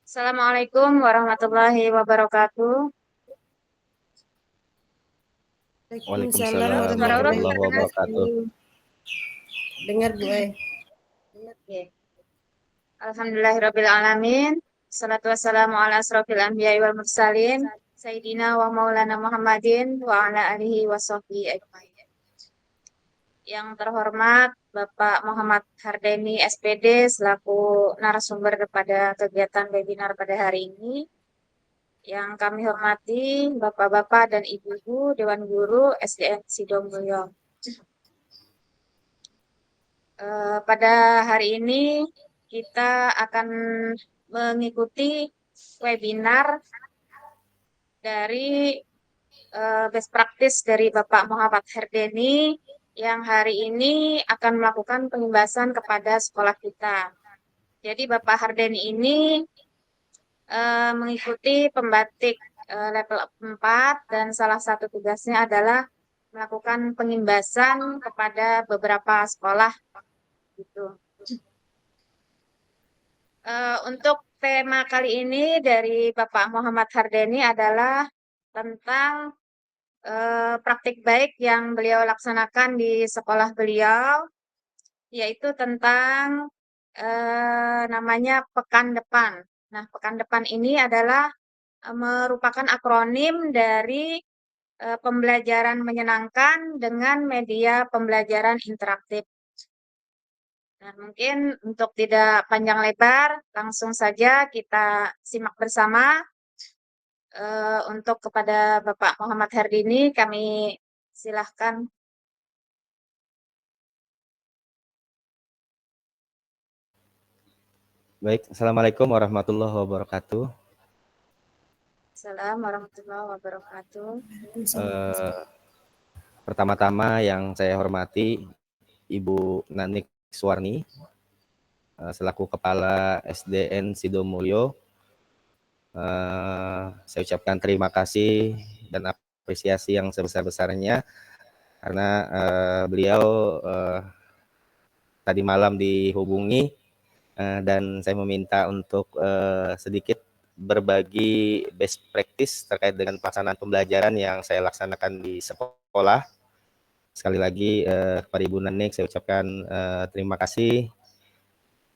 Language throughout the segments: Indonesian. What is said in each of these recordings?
Assalamualaikum warahmatullahi wabarakatuh. Waalaikumsalam Waalaikumsalam Suara orang warahmatullahi warahmatullahi terdengar? wabarakatuh. wabarakatuh. Dengar Bu Ai. Oke. Alhamdulillahirabbil alamin. Salatu wassalamu ala asrofil anbiya'i wal mursalin. Sayyidina wa maulana Muhammadin wa ala alihi wa sahbihi ajmain. Yang terhormat Bapak Muhammad Hardeni SPD selaku narasumber pada kegiatan webinar pada hari ini. Yang kami hormati Bapak-Bapak dan Ibu-Ibu Dewan Guru SDN Sidomulyo. Pada hari ini kita akan mengikuti webinar dari best practice dari Bapak Muhammad Hardeni yang hari ini akan melakukan pengimbasan kepada sekolah kita. Jadi Bapak Hardeni ini mengikuti pembatik level 4 dan salah satu tugasnya adalah melakukan pengimbasan kepada beberapa sekolah gitu. Untuk tema kali ini dari Bapak Muhammad Hardeni adalah tentang praktik baik yang beliau laksanakan di sekolah beliau, yaitu tentang namanya Pekan Depan. Nah, Pekan Depan ini adalah merupakan akronim dari pembelajaran menyenangkan dengan media pembelajaran interaktif. Nah, mungkin untuk tidak panjang lebar, langsung saja kita simak bersama. Untuk kepada Bapak Muhammad Hardini, kami silahkan. Baik, Assalamualaikum warahmatullahi wabarakatuh. Assalamualaikum warahmatullahi wabarakatuh. Pertama-tama yang saya hormati Ibu Nanik Suwarni selaku Kepala SDN Sidomulyo. Saya ucapkan terima kasih dan apresiasi yang sebesar-besarnya karena beliau tadi malam dihubungi dan saya meminta untuk sedikit berbagi best practice terkait dengan pelaksanaan pembelajaran yang saya laksanakan di sekolah. Sekali lagi kepada Ibu Nanik saya ucapkan terima kasih.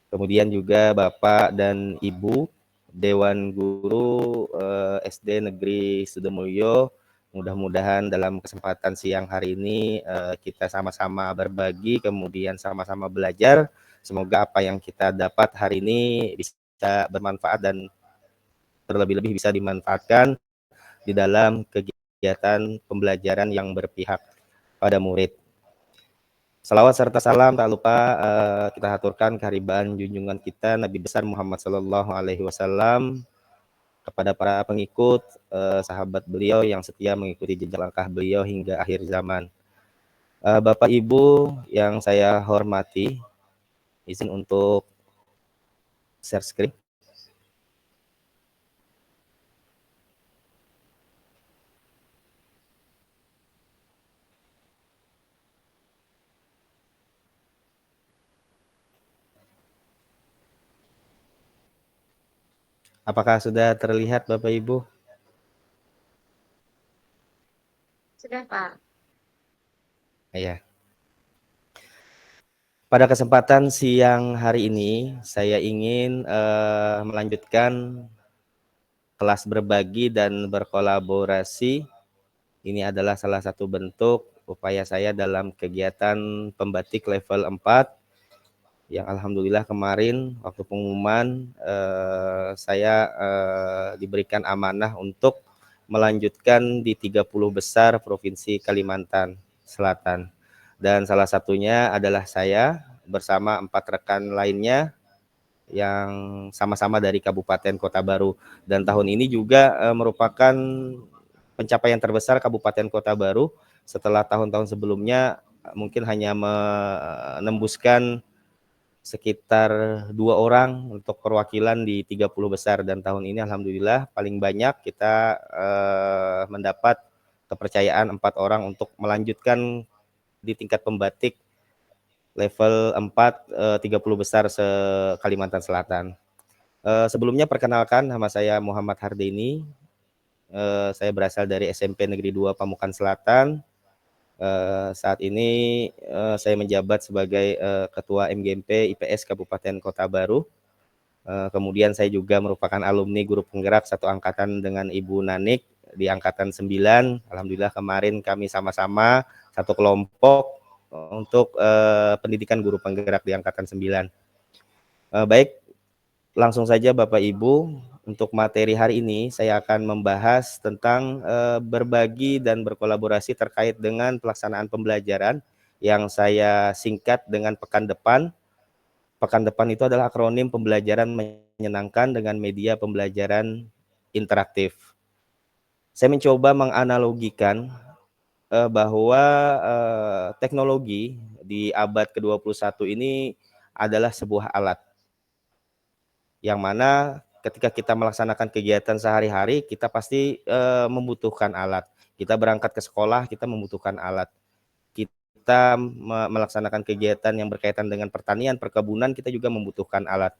Kemudian juga Bapak dan Ibu Dewan Guru SD Negeri Sidomulyo, mudah-mudahan dalam kesempatan siang hari ini kita sama-sama berbagi, kemudian sama-sama belajar. Semoga apa yang kita dapat hari ini bisa bermanfaat dan terlebih-lebih bisa dimanfaatkan di dalam kegiatan pembelajaran yang berpihak pada murid. Salawat serta salam tak lupa kita haturkan kehariban junjungan kita Nabi besar Muhammad Sallallahu Alaihi Wasallam kepada para pengikut sahabat beliau yang setia mengikuti jejak langkah beliau hingga akhir zaman. Bapak Ibu yang saya hormati, izin untuk share screen. Apakah sudah terlihat Bapak Ibu? Sudah, Pak. Ya. Pada kesempatan siang hari ini, saya ingin melanjutkan kelas berbagi dan berkolaborasi. Ini adalah salah satu bentuk upaya saya dalam kegiatan pembatik level 4 yang alhamdulillah kemarin waktu pengumuman saya diberikan amanah untuk melanjutkan di 30 besar Provinsi Kalimantan Selatan. Dan salah satunya adalah saya bersama 4 rekan lainnya yang sama-sama dari Kabupaten Kota Baru. Dan tahun ini juga merupakan pencapaian terbesar Kabupaten Kota Baru setelah tahun-tahun sebelumnya mungkin hanya menembuskan sekitar 2 orang untuk perwakilan di 30 besar, dan tahun ini alhamdulillah paling banyak kita mendapat kepercayaan 4 orang untuk melanjutkan di tingkat pembatik level 4 30 besar se Kalimantan Selatan. Sebelumnya perkenalkan, nama saya Muhammad Hardeni. Saya berasal dari SMP Negeri 2 Pamukan Selatan. Saat ini saya menjabat sebagai Ketua MGMP IPS Kabupaten Kota Baru. Kemudian saya juga merupakan alumni guru penggerak satu angkatan dengan Ibu Nanik di angkatan 9. Alhamdulillah kemarin kami sama-sama satu kelompok untuk pendidikan guru penggerak di angkatan 9. Baik, langsung saja Bapak Ibu, untuk materi hari ini saya akan membahas tentang berbagi dan berkolaborasi terkait dengan pelaksanaan pembelajaran yang saya singkat dengan pekan depan. Pekan depan itu adalah akronim pembelajaran menyenangkan dengan media pembelajaran interaktif. Saya mencoba menganalogikan bahwa teknologi di abad ke-21 ini adalah sebuah alat yang mana ketika kita melaksanakan kegiatan sehari-hari kita pasti membutuhkan alat. Kita berangkat ke sekolah, kita membutuhkan alat. Kita melaksanakan kegiatan yang berkaitan dengan pertanian, perkebunan, kita juga membutuhkan alat.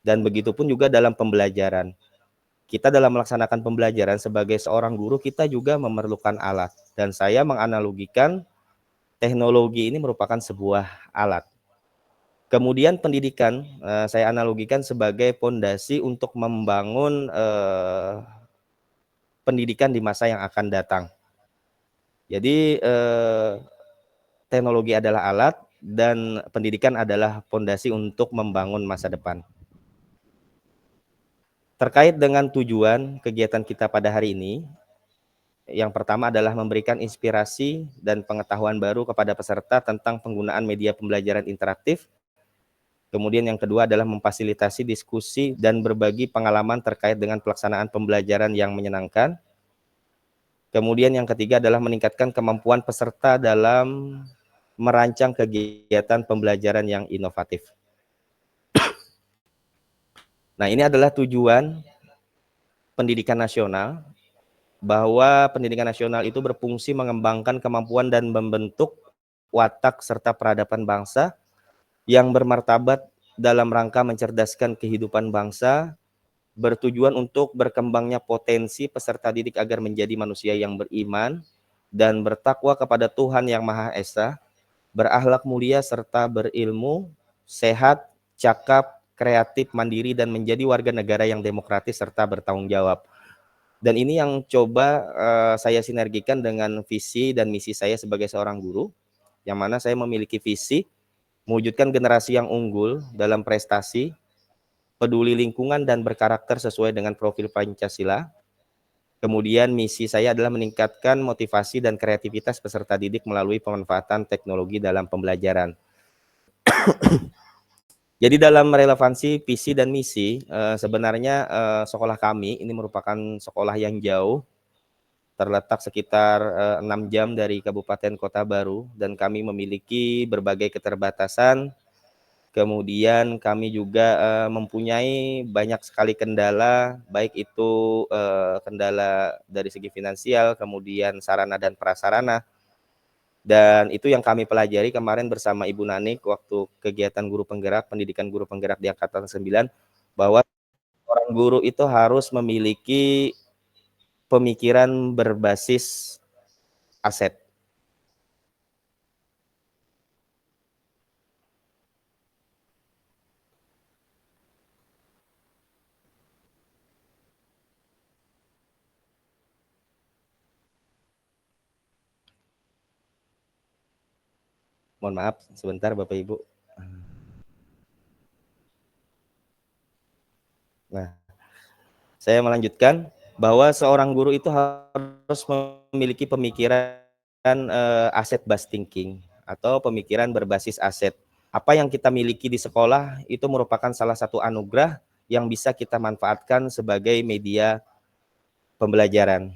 Dan begitu pun juga dalam pembelajaran. Kita dalam melaksanakan pembelajaran sebagai seorang guru, kita juga memerlukan alat. Dan saya menganalogikan teknologi ini merupakan sebuah alat. Kemudian pendidikan, saya analogikan sebagai fondasi untuk membangun pendidikan di masa yang akan datang. Jadi teknologi adalah alat dan pendidikan adalah fondasi untuk membangun masa depan. Terkait dengan tujuan kegiatan kita pada hari ini, yang pertama adalah memberikan inspirasi dan pengetahuan baru kepada peserta tentang penggunaan media pembelajaran interaktif. Kemudian yang kedua adalah memfasilitasi diskusi dan berbagi pengalaman terkait dengan pelaksanaan pembelajaran yang menyenangkan. Kemudian yang ketiga adalah meningkatkan kemampuan peserta dalam merancang kegiatan pembelajaran yang inovatif. Nah, ini adalah tujuan pendidikan nasional, bahwa pendidikan nasional itu berfungsi mengembangkan kemampuan dan membentuk watak serta peradaban bangsa yang bermartabat dalam rangka mencerdaskan kehidupan bangsa, bertujuan untuk berkembangnya potensi peserta didik agar menjadi manusia yang beriman dan bertakwa kepada Tuhan Yang Maha Esa, berakhlak mulia serta berilmu, sehat, cakap, kreatif, mandiri, dan menjadi warga negara yang demokratis serta bertanggung jawab. Dan ini yang coba saya sinergikan dengan visi dan misi saya sebagai seorang guru, yang mana saya memiliki visi mewujudkan generasi yang unggul dalam prestasi, peduli lingkungan, dan berkarakter sesuai dengan profil Pancasila. Kemudian misi saya adalah meningkatkan motivasi dan kreativitas peserta didik melalui pemanfaatan teknologi dalam pembelajaran. Jadi dalam relevansi visi dan misi, sebenarnya sekolah kami ini merupakan sekolah yang jauh, terletak sekitar 6 jam dari Kabupaten Kota Baru, dan kami memiliki berbagai keterbatasan. Kemudian kami juga mempunyai banyak sekali kendala, baik itu kendala dari segi finansial, kemudian sarana dan prasarana. Dan itu yang kami pelajari kemarin bersama Ibu Nanik waktu kegiatan guru penggerak, pendidikan guru penggerak di angkatan 9, bahwa orang guru itu harus memiliki pemikiran berbasis aset. Mohon maaf sebentar Bapak Ibu. Nah, saya melanjutkan bahwa seorang guru itu harus memiliki pemikiran aset based thinking atau pemikiran berbasis aset. Apa yang kita miliki di sekolah itu merupakan salah satu anugerah yang bisa kita manfaatkan sebagai media pembelajaran.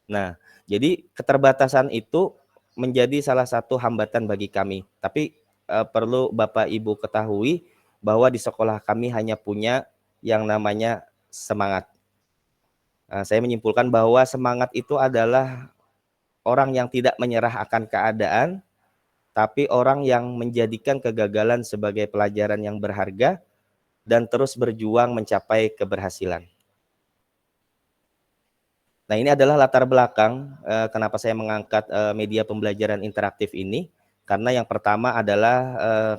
Nah, jadi keterbatasan itu menjadi salah satu hambatan bagi kami. Tapi perlu Bapak Ibu ketahui bahwa di sekolah kami hanya punya yang namanya semangat. Saya menyimpulkan bahwa semangat itu adalah orang yang tidak menyerah akan keadaan, tapi orang yang menjadikan kegagalan sebagai pelajaran yang berharga dan terus berjuang mencapai keberhasilan. Nah, ini adalah latar belakang kenapa saya mengangkat media pembelajaran interaktif ini. Karena yang pertama adalah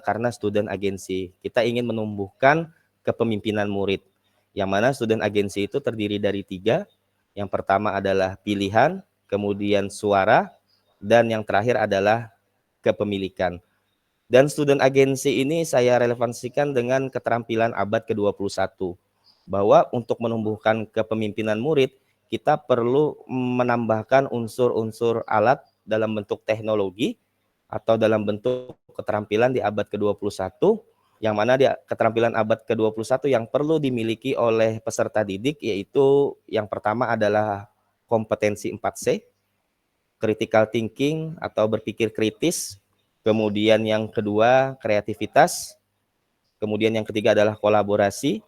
karena student agency. Kita ingin menumbuhkan kepemimpinan murid. Yang mana student agency itu terdiri dari 3. Yang pertama adalah pilihan, kemudian suara, dan yang terakhir adalah kepemilikan. Dan student agency ini saya relevansikan dengan keterampilan abad ke-21. Bahwa untuk menumbuhkan kepemimpinan murid, kita perlu menambahkan unsur-unsur alat dalam bentuk teknologi atau dalam bentuk keterampilan di abad ke-21, yang mana keterampilan abad ke-21 yang perlu dimiliki oleh peserta didik, yaitu yang pertama adalah kompetensi 4C, critical thinking atau berpikir kritis, kemudian yang kedua kreativitas, kemudian yang ketiga adalah kolaborasi,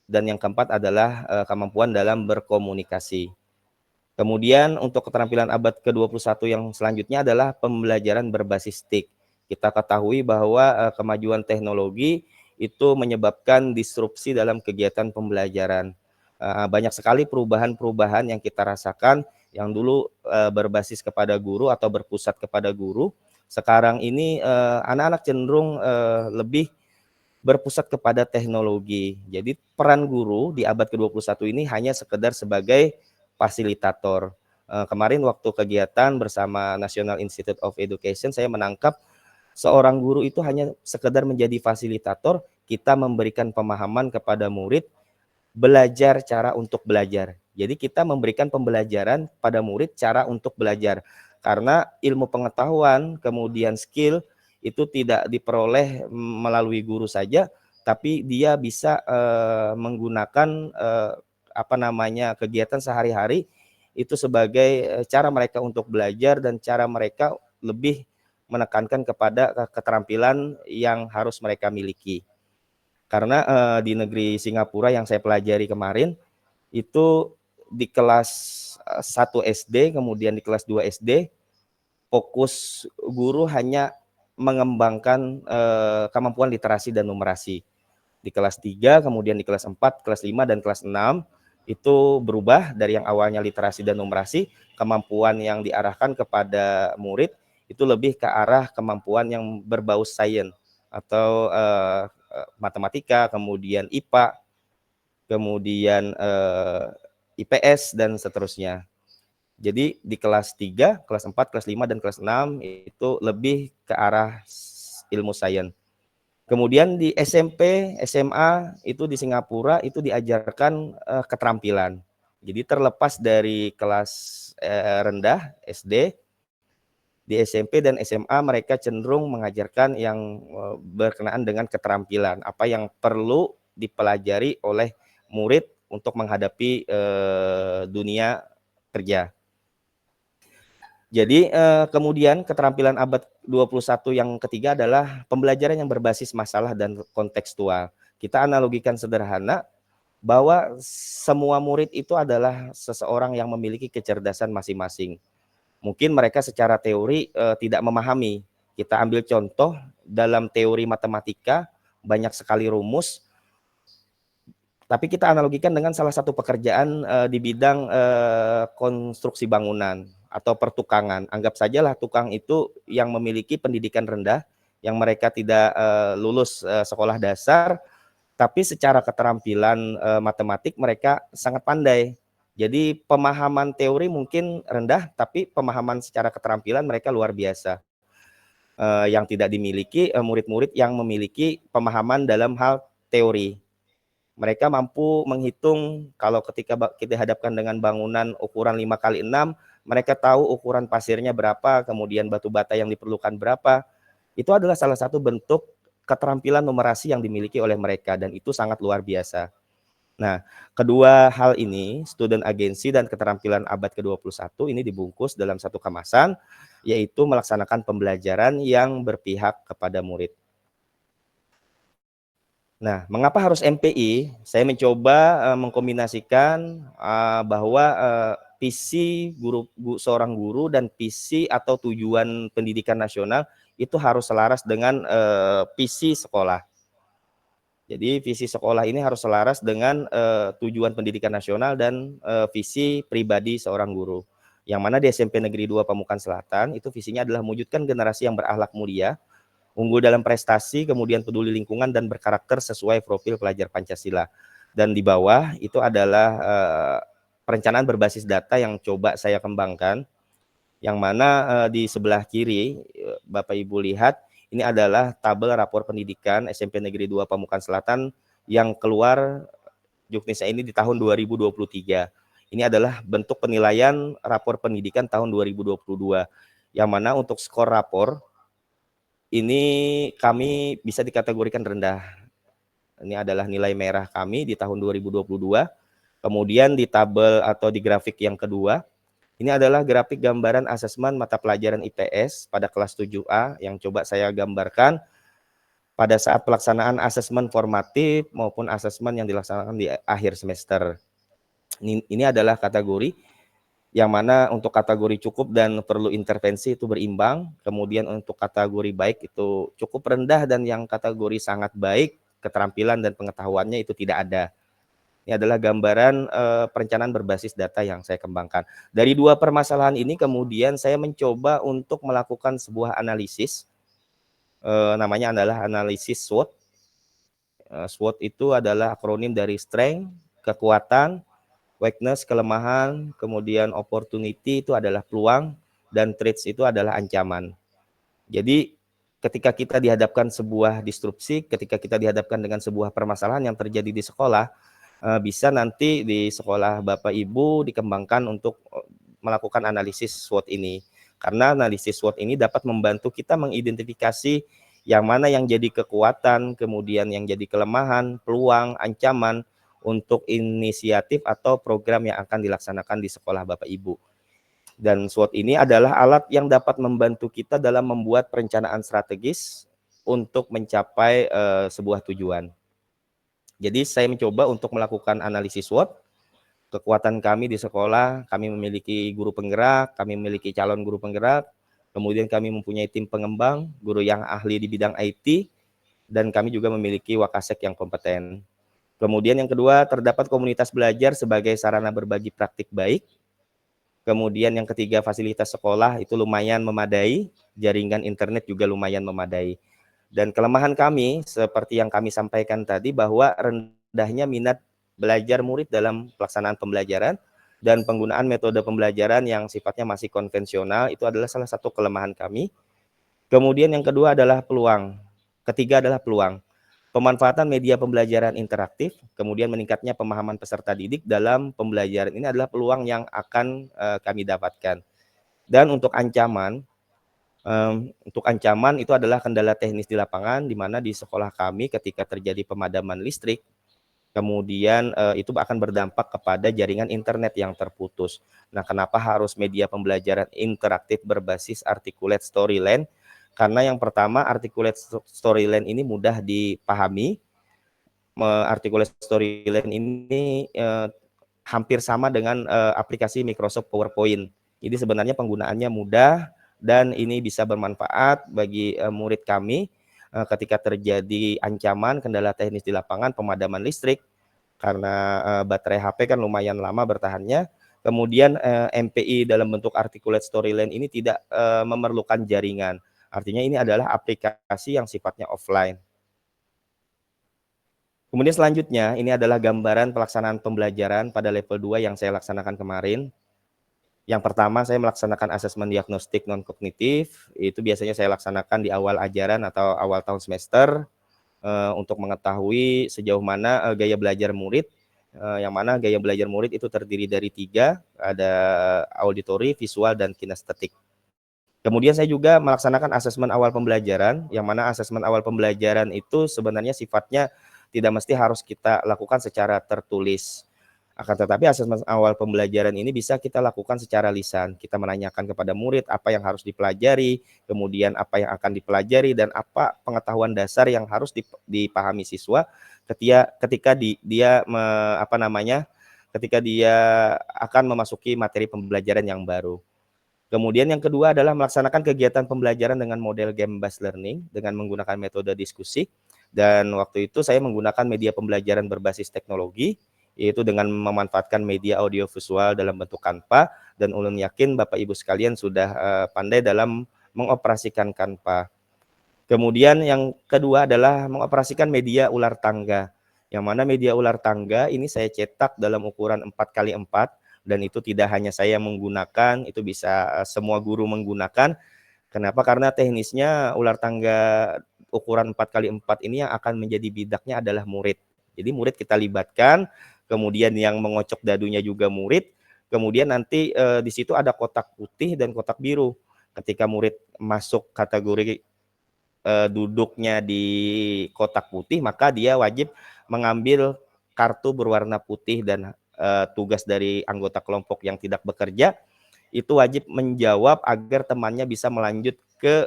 dan yang keempat adalah kemampuan dalam berkomunikasi. Kemudian untuk keterampilan abad ke-21 yang selanjutnya adalah pembelajaran berbasis TIK. Kita ketahui bahwa kemajuan teknologi itu menyebabkan disrupsi dalam kegiatan pembelajaran. Banyak sekali perubahan-perubahan yang kita rasakan yang dulu berbasis kepada guru atau berpusat kepada guru. Sekarang ini anak-anak cenderung lebih berpusat kepada teknologi. Jadi peran guru di abad ke-21 ini hanya sekedar sebagai fasilitator. Kemarin waktu kegiatan bersama National Institute of Education, saya menangkap seorang guru itu hanya sekedar menjadi fasilitator, kita memberikan pemahaman kepada murid, belajar cara untuk belajar. Jadi kita memberikan pembelajaran pada murid cara untuk belajar. Karena ilmu pengetahuan, kemudian skill, itu tidak diperoleh melalui guru saja, tapi dia bisa menggunakan kegiatan sehari-hari itu sebagai cara mereka untuk belajar dan cara mereka lebih menekankan kepada keterampilan yang harus mereka miliki. Karena di negeri Singapura yang saya pelajari kemarin itu di kelas 1 SD, kemudian di kelas 2 SD, fokus guru hanya mengembangkan kemampuan literasi dan numerasi. Di kelas 3, kemudian di kelas 4, kelas 5, dan kelas 6 itu berubah dari yang awalnya literasi dan numerasi, kemampuan yang diarahkan kepada murid itu lebih ke arah kemampuan yang berbau sains atau matematika, kemudian IPA, kemudian IPS, dan seterusnya. Jadi di kelas 3, kelas 4, kelas 5, dan kelas 6 itu lebih ke arah ilmu sains. Kemudian di SMP, SMA itu di Singapura itu diajarkan keterampilan. Jadi terlepas dari kelas rendah SD, di SMP dan SMA mereka cenderung mengajarkan yang berkenaan dengan keterampilan, apa yang perlu dipelajari oleh murid untuk menghadapi dunia kerja. Jadi kemudian keterampilan abad 21 yang ketiga adalah pembelajaran yang berbasis masalah dan kontekstual. Kita analogikan sederhana bahwa semua murid itu adalah seseorang yang memiliki kecerdasan masing-masing. Mungkin mereka secara teori tidak memahami. Kita ambil contoh dalam teori matematika, banyak sekali rumus, tapi kita analogikan dengan salah satu pekerjaan di bidang konstruksi bangunan atau pertukangan. Anggap sajalah tukang itu yang memiliki pendidikan rendah, yang mereka tidak lulus sekolah dasar, tapi secara keterampilan matematik mereka sangat pandai. Jadi pemahaman teori mungkin rendah, tapi pemahaman secara keterampilan mereka luar biasa. Yang tidak dimiliki murid-murid yang memiliki pemahaman dalam hal teori. Mereka mampu menghitung kalau ketika kita hadapkan dengan bangunan ukuran 5x6, mereka tahu ukuran pasirnya berapa, kemudian batu bata yang diperlukan berapa. Itu adalah salah satu bentuk keterampilan numerasi yang dimiliki oleh mereka, dan itu sangat luar biasa. Nah, kedua hal ini, student agency dan keterampilan abad ke-21 ini dibungkus dalam satu kemasan, yaitu melaksanakan pembelajaran yang berpihak kepada murid. Nah, mengapa harus MPI? Saya mencoba mengkombinasikan bahwa visi seorang guru dan visi atau tujuan pendidikan nasional itu harus selaras dengan visi sekolah. Jadi visi sekolah ini harus selaras dengan tujuan pendidikan nasional dan visi pribadi seorang guru. Yang mana di SMP Negeri 2 Pamukan Selatan itu visinya adalah mewujudkan generasi yang berakhlak mulia, unggul dalam prestasi, kemudian peduli lingkungan dan berkarakter sesuai profil pelajar Pancasila. Dan di bawah itu adalah perencanaan berbasis data yang coba saya kembangkan, yang mana di sebelah kiri Bapak Ibu lihat ini adalah tabel rapor pendidikan SMP Negeri 2 Pamukan Selatan yang keluar Juknisnya ini di tahun 2023. Ini adalah bentuk penilaian rapor pendidikan tahun 2022, yang mana untuk skor rapor ini kami bisa dikategorikan rendah. Ini adalah nilai merah kami di tahun 2022. Kemudian di tabel atau di grafik yang kedua, ini adalah grafik gambaran asesmen mata pelajaran IPS pada kelas 7A yang coba saya gambarkan pada saat pelaksanaan asesmen formatif maupun asesmen yang dilaksanakan di akhir semester. Ini adalah kategori yang mana untuk kategori cukup dan perlu intervensi itu berimbang, kemudian untuk kategori baik itu cukup rendah, dan yang kategori sangat baik keterampilan dan pengetahuannya itu tidak ada. Ini adalah gambaran perencanaan berbasis data yang saya kembangkan. Dari dua permasalahan ini kemudian saya mencoba untuk melakukan sebuah analisis, namanya adalah analisis SWOT. SWOT itu adalah akronim dari strength, kekuatan, weakness, kelemahan, kemudian opportunity itu adalah peluang, dan threats itu adalah ancaman. Jadi ketika kita dihadapkan sebuah disrupsi, ketika kita dihadapkan dengan sebuah permasalahan yang terjadi di sekolah, bisa nanti di sekolah Bapak Ibu dikembangkan untuk melakukan analisis SWOT ini. Karena analisis SWOT ini dapat membantu kita mengidentifikasi yang mana yang jadi kekuatan, kemudian yang jadi kelemahan, peluang, ancaman untuk inisiatif atau program yang akan dilaksanakan di sekolah Bapak Ibu. Dan SWOT ini adalah alat yang dapat membantu kita dalam membuat perencanaan strategis untuk mencapai sebuah tujuan. Jadi saya mencoba untuk melakukan analisis SWOT. Kekuatan kami di sekolah, kami memiliki guru penggerak, kami memiliki calon guru penggerak, kemudian kami mempunyai tim pengembang, guru yang ahli di bidang IT, dan kami juga memiliki wakasek yang kompeten. Kemudian yang kedua, terdapat komunitas belajar sebagai sarana berbagi praktik baik. Kemudian yang ketiga, fasilitas sekolah itu lumayan memadai, jaringan internet juga lumayan memadai. Dan kelemahan kami, seperti yang kami sampaikan tadi, bahwa rendahnya minat belajar murid dalam pelaksanaan pembelajaran dan penggunaan metode pembelajaran yang sifatnya masih konvensional, itu adalah salah satu kelemahan kami. Kemudian yang kedua adalah peluang. Ketiga adalah peluang. Pemanfaatan media pembelajaran interaktif, kemudian meningkatnya pemahaman peserta didik dalam pembelajaran, ini adalah peluang yang akan kami dapatkan. Dan untuk ancaman itu adalah kendala teknis di lapangan, di mana di sekolah kami ketika terjadi pemadaman listrik, kemudian itu akan berdampak kepada jaringan internet yang terputus. Nah, kenapa harus media pembelajaran interaktif berbasis articulate storyline? Karena yang pertama, articulate storyline ini mudah dipahami. Articulate storyline ini hampir sama dengan aplikasi Microsoft PowerPoint. Jadi sebenarnya penggunaannya mudah dan ini bisa bermanfaat bagi murid kami ketika terjadi ancaman kendala teknis di lapangan, pemadaman listrik, karena baterai HP kan lumayan lama bertahannya. Kemudian MPI dalam bentuk articulate storyline ini tidak memerlukan jaringan. Artinya ini adalah aplikasi yang sifatnya offline. Kemudian selanjutnya ini adalah gambaran pelaksanaan pembelajaran pada level 2 yang saya laksanakan kemarin. Yang pertama, saya melaksanakan asesmen diagnostik non-kognitif. Itu biasanya saya laksanakan di awal ajaran atau awal tahun semester untuk mengetahui sejauh mana gaya belajar murid. Yang mana gaya belajar murid itu terdiri dari 3, ada auditory, visual, dan kinestetik. Kemudian saya juga melaksanakan asesmen awal pembelajaran, yang mana asesmen awal pembelajaran itu sebenarnya sifatnya tidak mesti harus kita lakukan secara tertulis. Akan tetapi asesmen awal pembelajaran ini bisa kita lakukan secara lisan. Kita menanyakan kepada murid apa yang harus dipelajari, kemudian apa yang akan dipelajari, dan apa pengetahuan dasar yang harus dipahami siswa ketika dia akan memasuki materi pembelajaran yang baru. Kemudian yang kedua adalah melaksanakan kegiatan pembelajaran dengan model game based learning dengan menggunakan metode diskusi. Dan waktu itu saya menggunakan media pembelajaran berbasis teknologi, yaitu dengan memanfaatkan media audiovisual dalam bentuk Canva, dan ulun yakin Bapak Ibu sekalian sudah pandai dalam mengoperasikan Canva. Kemudian yang kedua adalah mengoperasikan media ular tangga, yang mana media ular tangga ini saya cetak dalam ukuran 4x4, dan itu tidak hanya saya menggunakan, itu bisa semua guru menggunakan. Kenapa? Karena teknisnya ular tangga ukuran 4x4 ini yang akan menjadi bidaknya adalah murid. Jadi murid kita libatkan, kemudian yang mengocok dadunya juga murid, kemudian nanti di situ ada kotak putih dan kotak biru. Ketika murid masuk kategori duduknya di kotak putih, maka dia wajib mengambil kartu berwarna putih, dan tugas dari anggota kelompok yang tidak bekerja itu wajib menjawab agar temannya bisa melanjut ke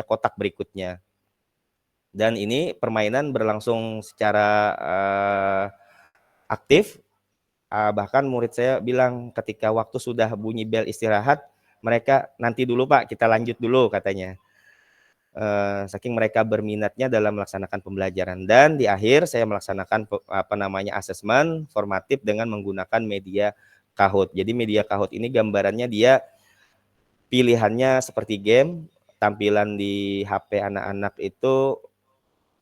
kotak berikutnya. Dan ini permainan berlangsung secara aktif. Bahkan murid saya bilang ketika waktu sudah bunyi bel istirahat, mereka nanti dulu Pak, kita lanjut dulu katanya. Saking mereka berminatnya dalam melaksanakan pembelajaran. Dan di akhir saya melaksanakan asesmen formatif dengan menggunakan media Kahoot. Jadi media Kahoot ini gambarannya dia pilihannya seperti game, tampilan di HP anak-anak itu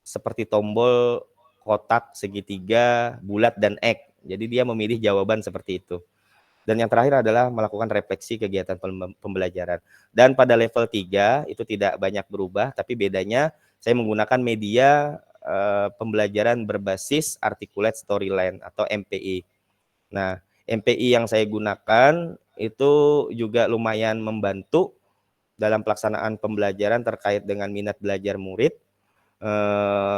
seperti tombol, kotak, segitiga, bulat, dan X. Jadi dia memilih jawaban seperti itu. Dan yang terakhir adalah melakukan refleksi kegiatan pembelajaran. Dan pada level 3 itu tidak banyak berubah, tapi bedanya saya menggunakan media pembelajaran berbasis articulate storyline atau MPI. Nah, MPI yang saya gunakan itu juga lumayan membantu dalam pelaksanaan pembelajaran terkait dengan minat belajar murid.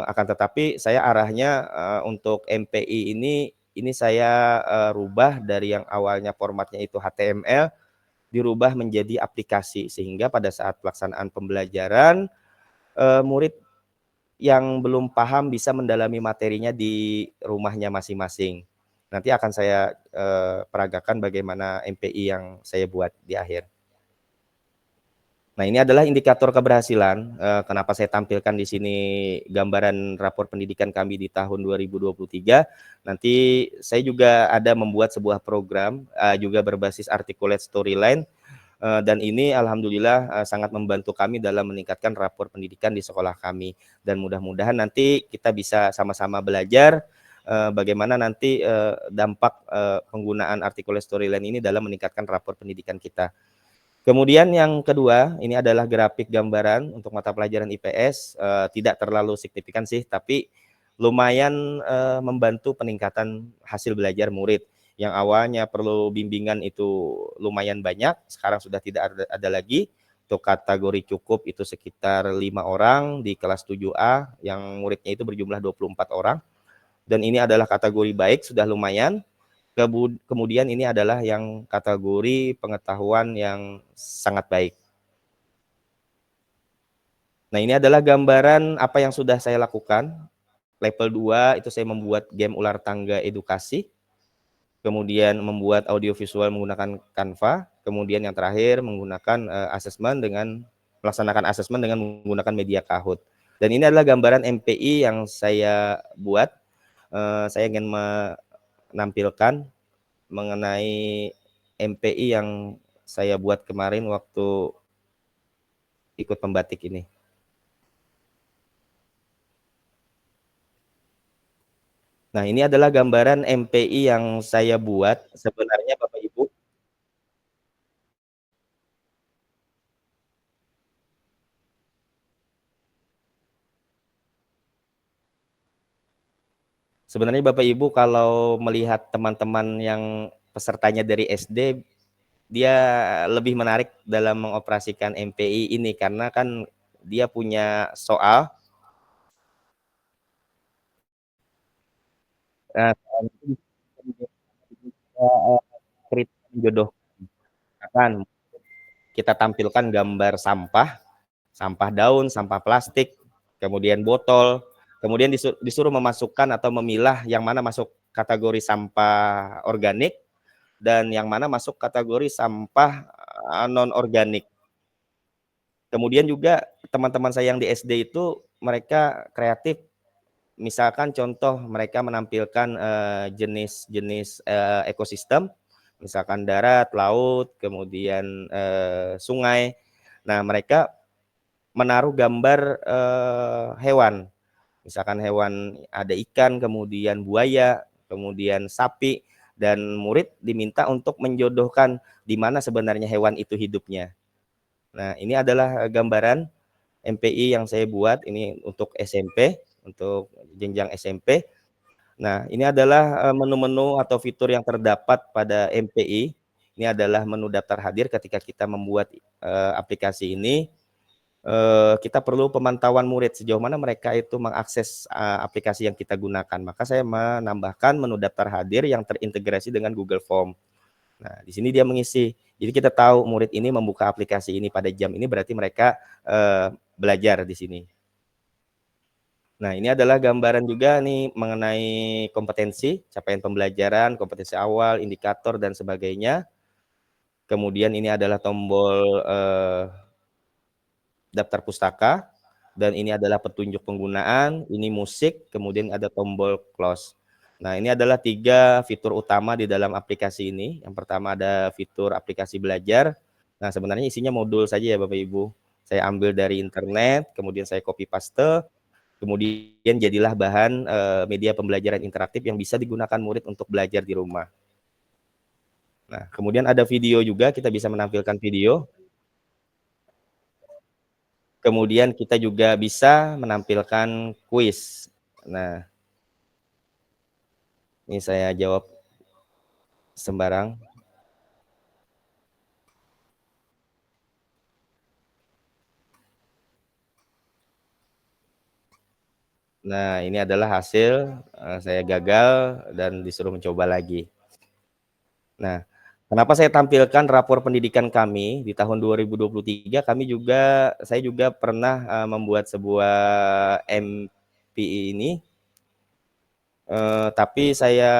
Akan tetapi saya arahnya untuk MPI ini saya rubah dari yang awalnya formatnya itu HTML, dirubah menjadi aplikasi, sehingga pada saat pelaksanaan pembelajaran murid yang belum paham bisa mendalami materinya di rumahnya masing-masing. Nanti akan saya peragakan bagaimana MPI yang saya buat di akhir. Nah, ini adalah indikator keberhasilan. Kenapa saya tampilkan di sini gambaran rapor pendidikan kami di tahun 2023. Nanti saya juga ada membuat sebuah program juga berbasis articulate storyline, dan ini alhamdulillah sangat membantu kami dalam meningkatkan rapor pendidikan di sekolah kami. Dan mudah-mudahan nanti kita bisa sama-sama belajar bagaimana nanti dampak penggunaan articulate storyline ini dalam meningkatkan rapor pendidikan kita. Kemudian yang kedua, ini adalah grafik gambaran untuk mata pelajaran IPS, tidak terlalu signifikan sih, tapi lumayan membantu peningkatan hasil belajar murid. Yang awalnya perlu bimbingan itu lumayan banyak, sekarang sudah tidak ada lagi. Untuk kategori cukup itu sekitar 5 orang di kelas 7A, yang muridnya itu berjumlah 24 orang. Dan ini adalah kategori baik, sudah lumayan. Kemudian ini adalah yang kategori pengetahuan yang sangat baik. Nah, ini adalah gambaran apa yang sudah saya lakukan. Level 2 itu saya membuat game ular tangga edukasi. Kemudian membuat audiovisual menggunakan Canva. Kemudian yang terakhir menggunakan melaksanakan asesmen dengan menggunakan media Kahoot. Dan ini adalah gambaran MPI yang saya buat. Saya ingin menampilkan mengenai MPI yang saya buat kemarin waktu ikut pembatik ini. Nah, ini adalah gambaran MPI yang saya buat. Sebenarnya Bapak Ibu, kalau melihat teman-teman yang pesertanya dari SD, dia lebih menarik dalam mengoperasikan MPI ini karena kan dia punya soal. Cerita menjodoh. Kan kita tampilkan gambar sampah daun, sampah plastik, kemudian botol, kemudian disuruh memasukkan atau memilah yang mana masuk kategori sampah organik dan yang mana masuk kategori sampah non organik. Kemudian juga teman-teman saya yang di SD itu mereka kreatif. Misalkan contoh mereka menampilkan jenis-jenis ekosistem, misalkan darat, laut, kemudian sungai. Nah, mereka menaruh gambar hewan. Misalkan hewan ada ikan, kemudian buaya, kemudian sapi, dan murid diminta untuk menjodohkan di mana sebenarnya hewan itu hidupnya. Nah, ini adalah gambaran MPI yang saya buat ini untuk SMP, untuk jenjang SMP. Nah, ini adalah menu-menu atau fitur yang terdapat pada MPI. Ini adalah menu daftar hadir ketika kita membuat aplikasi ini. Kita perlu pemantauan murid sejauh mana mereka itu mengakses aplikasi yang kita gunakan. Maka saya menambahkan menu daftar hadir yang terintegrasi dengan Google Form. Nah, di sini dia mengisi. Jadi kita tahu murid ini membuka aplikasi ini pada jam ini, berarti mereka belajar di sini. Nah, ini adalah gambaran juga nih mengenai kompetensi, capaian pembelajaran, kompetensi awal, indikator, dan sebagainya. Kemudian ini adalah tombol daftar pustaka, dan ini adalah petunjuk penggunaan, ini musik, kemudian ada tombol close. Nah, ini adalah 3 fitur utama di dalam aplikasi ini. Yang pertama ada fitur aplikasi belajar. Nah, sebenarnya isinya modul saja ya Bapak Ibu. Saya ambil dari internet, kemudian saya copy paste, kemudian jadilah bahan media pembelajaran interaktif yang bisa digunakan murid untuk belajar di rumah. Nah, kemudian ada video juga, kita bisa menampilkan video. Kemudian kita juga bisa menampilkan kuis. Nah, ini saya jawab sembarang. Nah, ini adalah hasil saya gagal dan disuruh mencoba lagi. Nah, kenapa saya tampilkan rapor pendidikan kami di tahun 2023? Saya juga pernah membuat sebuah MPI ini, tapi saya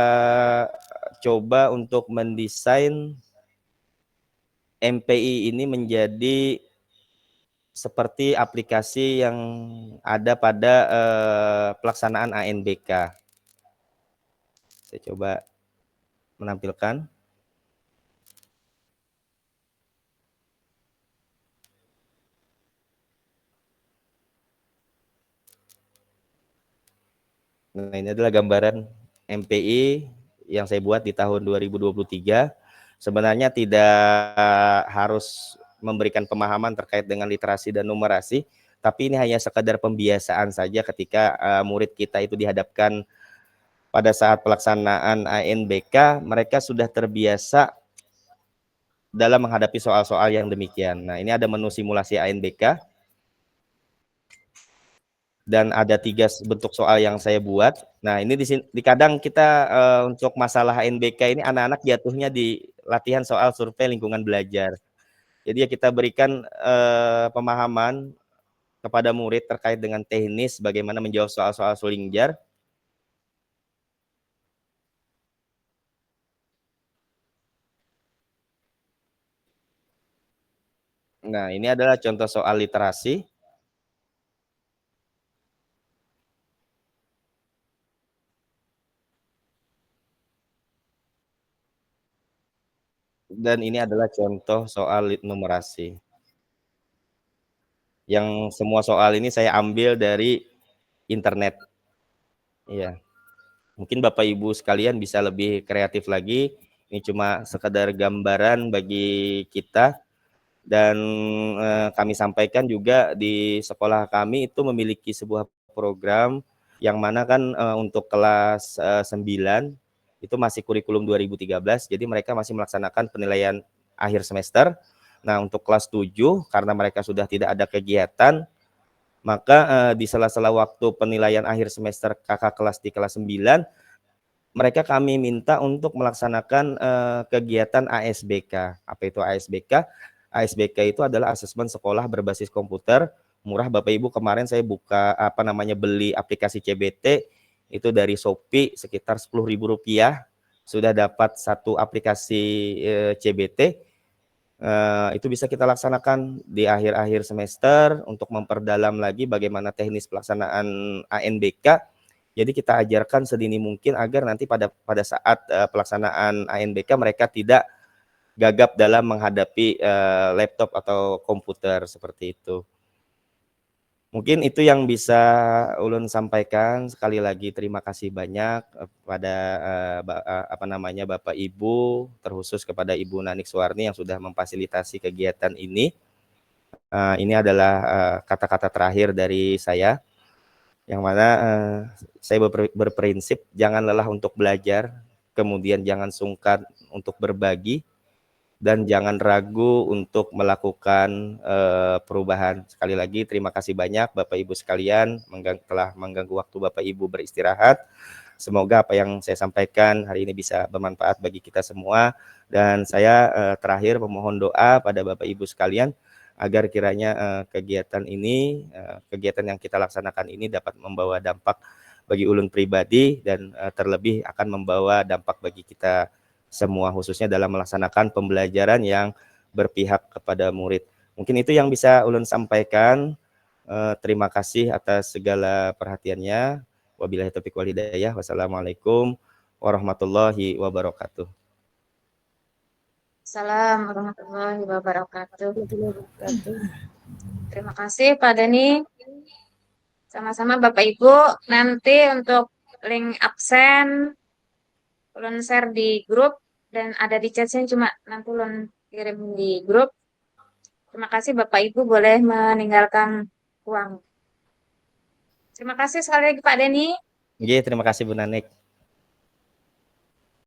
coba untuk mendesain MPI ini menjadi seperti aplikasi yang ada pada pelaksanaan ANBK. Saya coba menampilkan. Nah, ini adalah gambaran MPI yang saya buat di tahun 2023. Sebenarnya tidak harus memberikan pemahaman terkait dengan literasi dan numerasi, tapi ini hanya sekadar pembiasaan saja ketika murid kita itu dihadapkan pada saat pelaksanaan ANBK, mereka sudah terbiasa dalam menghadapi soal-soal yang demikian. Nah, ini ada menu simulasi ANBK, dan ada 3 bentuk soal yang saya buat. Nah, ini di kadang kita untuk masalah ANBK ini anak-anak jatuhnya di latihan soal survei lingkungan belajar. Jadi ya kita berikan pemahaman kepada murid terkait dengan teknis bagaimana menjawab soal-soal Sulingjar. Nah, ini adalah contoh soal literasi. Dan ini adalah contoh soal numerasi. Yang semua soal ini saya ambil dari internet. Iya. Mungkin Bapak Ibu sekalian bisa lebih kreatif lagi. Ini cuma sekedar gambaran bagi kita, dan kami sampaikan juga di sekolah kami itu memiliki sebuah program yang mana kan untuk kelas 9 itu masih kurikulum 2013, jadi mereka masih melaksanakan penilaian akhir semester. Nah, untuk kelas 7 karena mereka sudah tidak ada kegiatan, maka di sela-sela waktu penilaian akhir semester kakak kelas di kelas 9, mereka kami minta untuk melaksanakan kegiatan ASBK. Apa itu ASBK? ASBK itu adalah asesmen sekolah berbasis komputer, murah Bapak Ibu. Kemarin saya beli aplikasi CBT itu dari Shopee sekitar Rp10.000, sudah dapat 1 aplikasi CBT. Itu bisa kita laksanakan di akhir-akhir semester untuk memperdalam lagi bagaimana teknis pelaksanaan ANBK. Jadi kita ajarkan sedini mungkin agar nanti pada saat pelaksanaan ANBK mereka tidak gagap dalam menghadapi laptop atau komputer seperti itu. Mungkin itu yang bisa ulun sampaikan. Sekali lagi terima kasih banyak pada Bapak Ibu, terkhusus kepada Ibu Nanik Suwarni yang sudah memfasilitasi kegiatan ini. Ini adalah kata-kata terakhir dari saya, yang mana saya berprinsip jangan lelah untuk belajar, kemudian jangan sungkan untuk berbagi, dan jangan ragu untuk melakukan perubahan. Sekali lagi terima kasih banyak Bapak Ibu sekalian telah mengganggu waktu Bapak Ibu beristirahat. Semoga apa yang saya sampaikan hari ini bisa bermanfaat bagi kita semua, dan saya terakhir memohon doa pada Bapak Ibu sekalian agar kiranya kegiatan yang kita laksanakan ini dapat membawa dampak bagi ulun pribadi, dan terlebih akan membawa dampak bagi kita semua, khususnya dalam melaksanakan pembelajaran yang berpihak kepada murid. Mungkin itu yang bisa ulun sampaikan. Terima kasih atas segala perhatiannya. Wabillahi taufiq wal hidayah. Wassalamualaikum warahmatullahi wabarakatuh. Assalamualaikum warahmatullahi wabarakatuh. Terima kasih Pak Dani. Sama-sama Bapak Ibu. Nanti untuk link absen ulun share di grup dan ada di chatnya, cuma nanti ulun kirim di grup. Terima kasih Bapak Ibu, boleh meninggalkan ruang. Terima kasih sekali lagi Pak Deni. Terima kasih Bu Nanik.